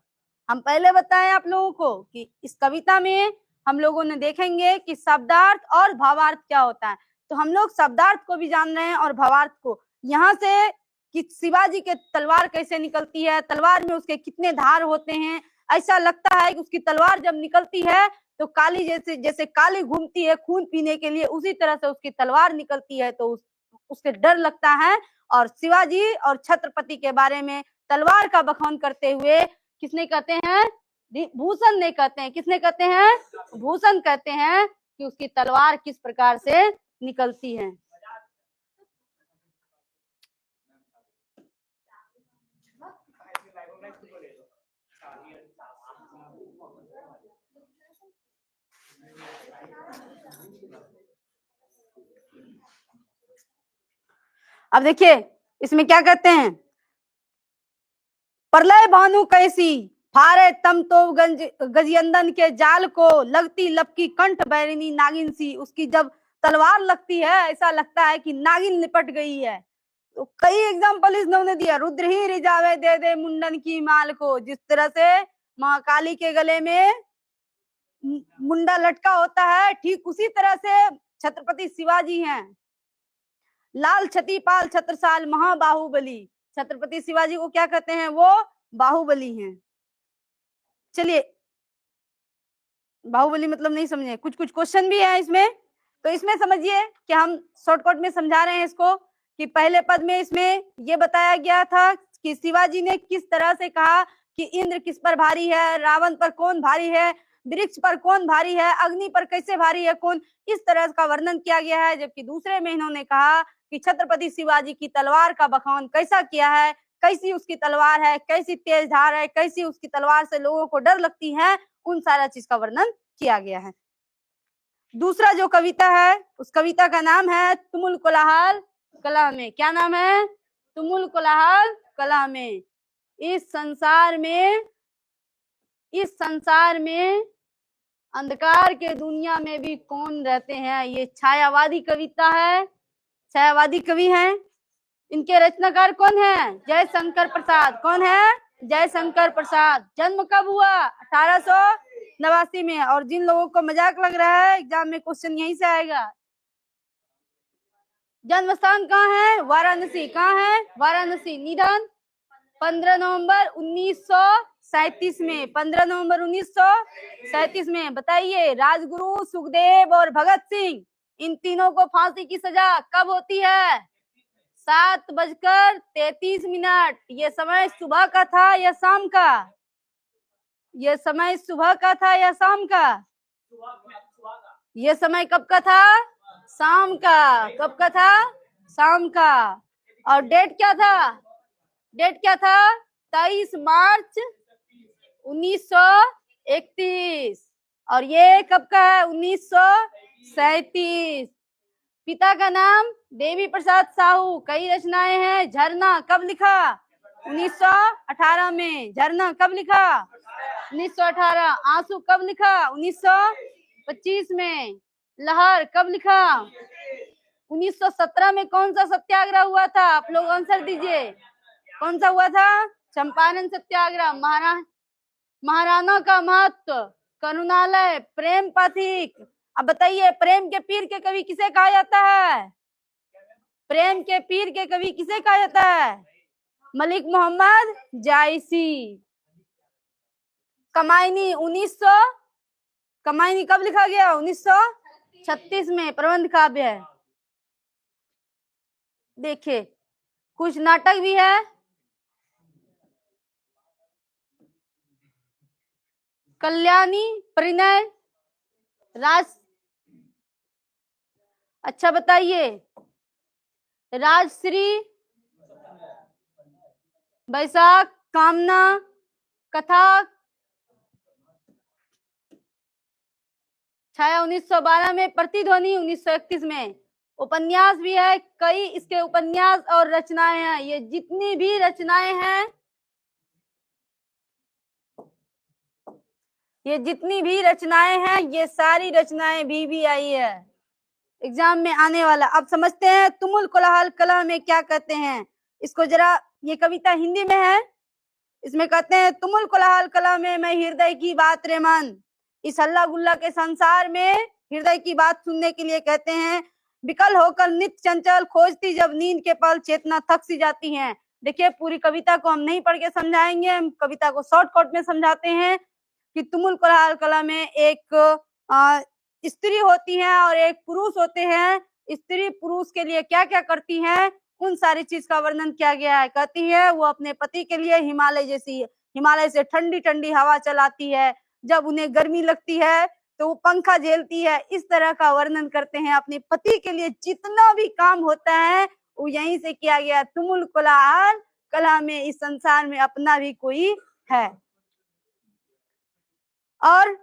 हम पहले बताएं आप लोगों को कि इस कविता में हम लोगों ने देखेंगे कि शब्दार्थ और भावार्थ क्या होता है। तो हम लोग शब्दार्थ को भी जान रहे हैं और भावार्थ को। यहाँ से कि शिवाजी के तलवार कैसे निकलती है, तलवार में उसके कितने धार होते हैं, ऐसा लगता है कि उसकी तलवार जब निकलती है तो काली जैसे काली घूमती है खून पीने के लिए, उसी तरह से उसकी तलवार निकलती है, तो उससे डर लगता है। और शिवाजी और छत्रपति के बारे में तलवार का बखान करते हुए किसने कहते हैं, भूषण ने कहते हैं। किसने कहते हैं, भूषण कहते हैं कि उसकी तलवार किस प्रकार से निकलती है। अब देखिए इसमें क्या कहते हैं, प्रलय भानु कैसी फारे तम तो गजयंदन के जाल को, लगती लपकी कंठ बैरिनी नागिन सी। उसकी जब तलवार लगती है ऐसा लगता है कि नागिन लिपट गई है। तो कई एग्जाम्पल इन्होंने दिया, रुद्र ही रिजावे दे दे मुंडन की माल को। जिस तरह से महाकाली के गले में मुंडा लटका होता है, ठीक उसी तरह से छत्रपति शिवाजी हैं। लाल छतीपाल छत्रसाल महाबाहुबली। छत्रपति शिवाजी को क्या कहते हैं, वो बाहुबली हैं। चलिए, बाहुबली मतलब नहीं समझे, कुछ कुछ क्वेश्चन भी है इसमें, तो इसमें समझिए कि हम शॉर्टकट में समझा रहे हैं इसको। कि पहले पद में इसमें ये बताया गया था कि शिवाजी ने किस तरह से कहा कि इंद्र किस पर भारी है, रावण पर कौन भारी है, वृक्ष पर कौन भारी है, अग्नि पर कैसे भारी है कौन, इस तरह का वर्णन किया गया है। जबकि दूसरे में इन्होंने कहा कि छत्रपति शिवाजी की तलवार का बखान कैसा किया है, कैसी उसकी तलवार है, कैसी तेज धार है, कैसी उसकी तलवार से लोगों को डर लगती है, उन सारा चीज का वर्णन किया गया है। दूसरा जो कविता है उस कविता का नाम है तुमुल कोलाहल कलह में। क्या नाम है, तुमुल कोलाहल कलह में। इस संसार में अंधकार के दुनिया में भी कौन रहते हैं। ये छायावादी कविता है, छायावादी कवि हैं। इनके रचनाकार कौन है, जयशंकर प्रसाद। कौन है, जयशंकर प्रसाद। जन्म कब हुआ, 1889 में। और जिन लोगों को मजाक लग रहा है, एग्जाम में क्वेश्चन यहीं से आएगा। जन्म स्थान कहाँ है, वाराणसी। कहाँ है, वाराणसी। निधन 15 नवंबर 1937 में। 15 नवंबर 1937 में। बताइए, राजगुरु, सुखदेव और भगत सिंह, इन तीनों को फांसी की सजा कब होती है, 7:33। ये समय सुबह का था या शाम का, ये समय सुबह का था या शाम का, ये समय कब का था? शाम का। कब का था? शाम का। और डेट क्या था? डेट क्या था? 23 मार्च 1931। और ये कब का है? 1937। पिता का नाम देवी प्रसाद साहू। कई रचनाएं हैं। झरना कब लिखा? 1918 में। झरना कब लिखा? 1918। आंसू कब लिखा? 1925 में। लहर कब लिखा? 1917 में। कौन सा सत्याग्रह हुआ था? आप लोग आंसर दीजिए। कौन सा हुआ था? चंपारण सत्याग्रह। महाराणा का महत्व, करुणालय, प्रेम पथिक। अब बताइए, प्रेम के पीर के कवि किसे कहा जाता है? प्रेम के पीर के कवि किसे कहा जाता है? मलिक मोहम्मद जायसी। कमायनी 1900। कमायनी कब लिखा गया? 1936 में। प्रबंध काव्य है। देखिए, कुछ नाटक भी है। कल्याणी, परिणय, राज। अच्छा बताइए, राजश्री, बैसाख, कामना, कथा, छाया 1912 में, प्रतिध्वनि 1931 में। उपन्यास भी है। कई इसके उपन्यास और रचनाएं हैं। ये जितनी भी रचनाएं हैं, ये सारी रचनाएं भी आई है एग्जाम में आने वाला। अब समझते हैं तुमुल कोलाहल कलह में क्या कहते हैं इसको जरा। ये कविता हिंदी में है। इसमें कहते हैं, तुमुल कोलाहल कलह में मैं हृदय की बात रे मन, इस हल्ला गुल्ला के संसार में हृदय की बात सुनने के लिए कहते हैं। विकल होकर नित्य चंचल खोजती जब नींद के पल, चेतना थक सी जाती है। देखिए, पूरी कविता को हम नहीं पढ़ के समझाएंगे, हम कविता को शॉर्टकट में समझाते हैं कि तुमुल कोलाहल कलह में एक स्त्री होती है और एक पुरुष होते हैं। स्त्री पुरुष के लिए क्या क्या करती है, उन सारी चीज का वर्णन किया गया है। कहती है वो अपने पति के लिए हिमालय से ठंडी ठंडी हवा चलाती है। जब उन्हें गर्मी लगती है तो वो पंखा झेलती है। इस तरह का वर्णन करते हैं। अपने पति के लिए जितना भी काम होता है वो यहीं से किया गया। तुमुल कोलाहल कलह में इस संसार में अपना भी कोई है। और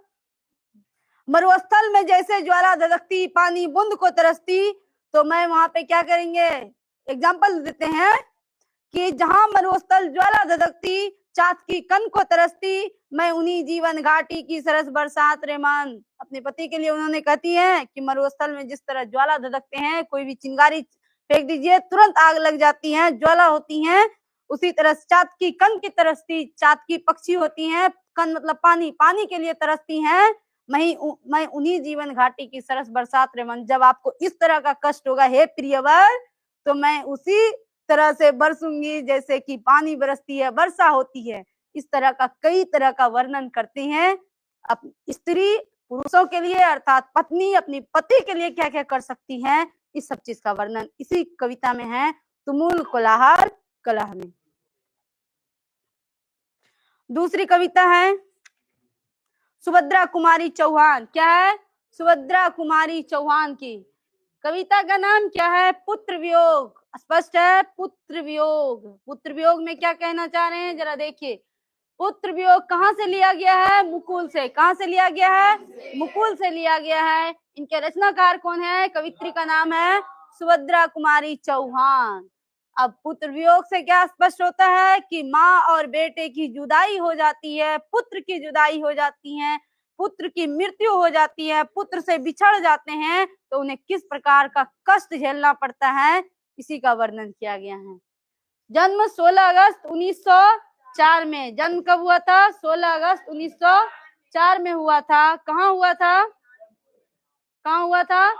मरुस्थल में जैसे ज्वाला धधकती, पानी बूंद को तरसती, तो मैं वहां पे क्या करेंगे, एग्जाम्पल देते हैं कि जहां मरुस्थल ज्वाला धधकती, चाँद की कन को तरसती, मैं उन्हीं जीवन घाटी की सरस बरसात रे मान। अपने पति के लिए उन्होंने कहती है कि मरुस्थल में जिस तरह ज्वाला धधकते हैं, कोई भी चिंगारी फेंक दीजिए तुरंत आग लग जाती है, ज्वाला होती है, उसी तरह चाँद की कन की तरसती, चाँद की पक्षी होती हैं, कन मतलब पानी, पानी के लिए तरसती हैं। मैं उन्हीं जीवन घाटी की सरस बरसात रे मन। जब आपको इस तरह का कष्ट होगा हे प्रियवर, तो मैं उसी तरह से बरसूंगी जैसे कि पानी बरसती है, वर्षा होती है। इस तरह का कई तरह का वर्णन करते हैं। अब स्त्री पुरुषों के लिए अर्थात पत्नी अपनी पति के लिए क्या क्या कर सकती है, इस सब चीज का वर्णन इसी कविता में है, तुमुल कोलाहल कलह में। दूसरी कविता है सुभद्रा कुमारी चौहान। क्या है? सुभद्रा कुमारी चौहान की कविता का नाम क्या है? पुत्र वियोग। स्पष्ट है, पुत्र वियोग। पुत्र वियोग में क्या कहना चाह रहे हैं जरा देखिए। पुत्र वियोग कहाँ से लिया गया है? मुकुल से। कहाँ से लिया गया है? मुकुल से लिया गया है। इनके रचनाकार कौन है? कवित्री का नाम है सुभद्रा कुमारी चौहान। अब पुत्र वियोग से क्या स्पष्ट होता है कि माँ और बेटे की जुदाई हो जाती है, पुत्र की जुदाई हो जाती है, पुत्र की मृत्यु हो जाती है, पुत्र से बिछड़ जाते हैं, तो उन्हें किस प्रकार का कष्ट झेलना पड़ता है, इसी का वर्णन किया गया है। जन्म 16 अगस्त 1904 में। जन्म कब हुआ था? 16 अगस्त 1904 में हुआ था। कहाँ हुआ था? कहाँ हुआ था?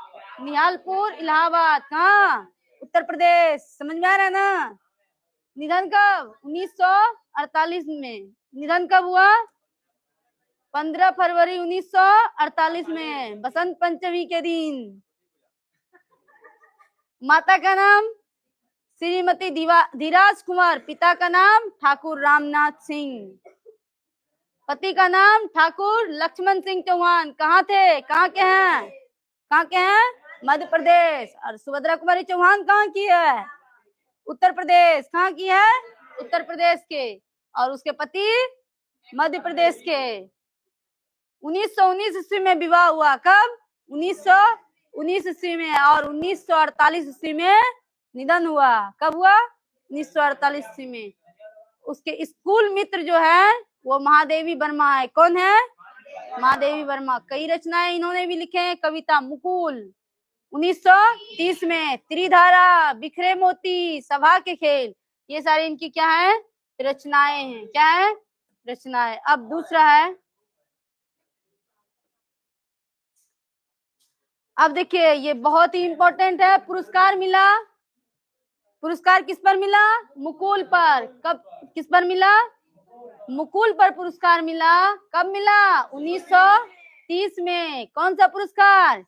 निहालपुर, इलाहाबाद। कहाँ? उत्तर प्रदेश। समझ में आ रहा है ना? निधन कब? 1948 में। निधन कब हुआ? 15 फरवरी 1948 में, बसंत पंचमी के दिन। माता का नाम श्रीमती धीराज कुमार, पिता का नाम ठाकुर रामनाथ सिंह। पति का नाम ठाकुर लक्ष्मण सिंह चौहान। कहाँ थे, कहाँ के हैं, कहाँ के हैं, मध्य प्रदेश। और सुभद्रा कुमारी चौहान कहाँ की है, उत्तर प्रदेश। कहाँ की है, उत्तर प्रदेश के। और उसके पति मध्य प्रदेश के। 1919 ईस्वी में विवाह हुआ। कब, 1919 ईस्वी में। और 1948 ईस्वी में निधन हुआ। कब हुआ, 1948 ईस्वी में। उसके स्कूल मित्र जो है वो महादेवी वर्मा है। कौन है, महादेवी वर्मा। कई रचनाएं इन्होंने भी लिखे हैं। कविता मुकुल 1930 में, त्रिधारा, बिखरे मोती, सभा के खेल, ये सारी इनकी क्या है, रचनाएं हैं। क्या है, रचनाएं। अब दूसरा है, अब देखिए ये बहुत ही इंपॉर्टेंट है। पुरस्कार मिला, पुरस्कार किस पर मिला, मुकुल पर। कब, किस पर मिला, मुकुल पर पुरस्कार मिला। कब मिला, 1930 में। कौन सा पुरस्कार,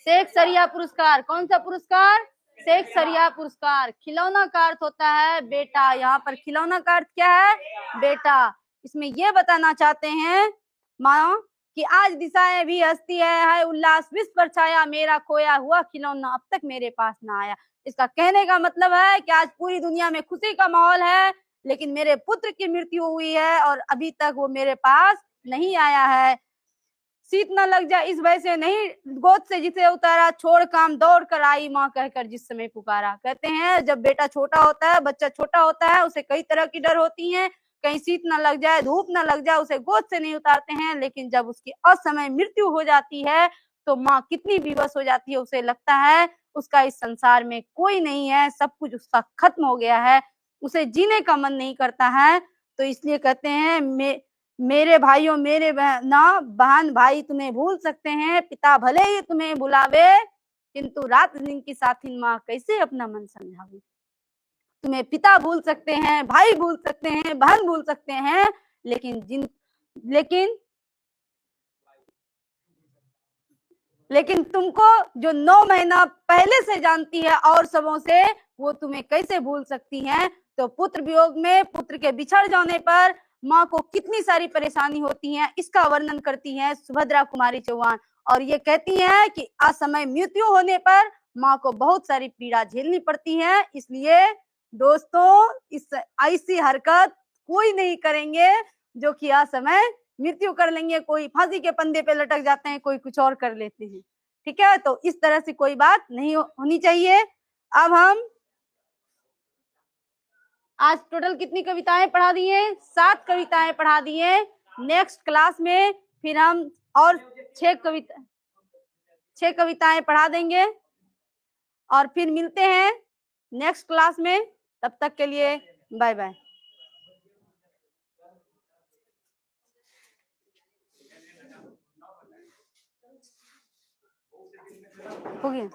शेख सरिया पुरस्कार। कौन सा पुरस्कार, शेख सरिया पुरस्कार। खिलौना का अर्थ होता है बेटा। यहाँ पर खिलौना का अर्थ क्या है, बेटा। इसमें ये बताना चाहते हैं मानो कि आज दिशाएं भी हंसती है उल्लास विश्व पर छाया, मेरा खोया हुआ खिलौना अब तक मेरे पास ना आया। इसका कहने का मतलब है कि आज पूरी दुनिया में खुशी का माहौल है, लेकिन मेरे पुत्र की मृत्यु हुई है और अभी तक वो मेरे पास नहीं आया है। शीत न लग जाए इस भय से नहीं गोद से जिसे उतारा, छोड़ काम दौड़ कर आई माँ कहकर जिस समय पुकारा। कहते हैं जब बेटा छोटा होता है, बच्चा छोटा होता है, उसे कई तरह की डर होती है। कहीं शीत न लग जाए, धूप न लग जाए, उसे गोद से नहीं उतारते हैं। लेकिन जब उसकी असमय मृत्यु हो जाती है तो माँ कितनी विवश हो जाती है। उसे लगता है उसका इस संसार में कोई नहीं है, सब कुछ उसका खत्म हो गया है, उसे जीने का मन नहीं करता है। तो इसलिए कहते हैं मेरे भाइयों, मेरे बहन भाई तुम्हें भूल सकते हैं, पिता भले ही तुम्हें बुलावे, किंतु रात दिन की साथी माँ कैसे अपना मन समझावे। तुम्हें पिता भूल सकते हैं, भाई भूल सकते हैं, बहन भूल सकते हैं, लेकिन लेकिन तुमको जो 9 महीना पहले से जानती है और सबों से, वो तुम्हें कैसे भूल सकती हैं। तो पुत्र वियोग में, पुत्र के बिछड़ जाने पर माँ को कितनी सारी परेशानी होती है, इसका वर्णन करती है सुभद्रा कुमारी चौहान। और ये कहती है कि असमय मृत्यु होने पर माँ को बहुत सारी पीड़ा झेलनी पड़ती है। इसलिए दोस्तों इस ऐसी हरकत कोई नहीं करेंगे जो कि असमय मृत्यु कर लेंगे। कोई फांसी के फंदे पे लटक जाते हैं, कोई कुछ और कर लेते हैं। ठीक है, तो इस तरह से कोई बात नहीं होनी चाहिए। अब हम आज टोटल कितनी कविताएं पढ़ा दी हैं, 7 कविताएं पढ़ा दी हैं। नेक्स्ट क्लास में फिर हम और 6 कविताएं पढ़ा देंगे और फिर मिलते हैं नेक्स्ट क्लास में। तब तक के लिए बाय बाय। हो गया।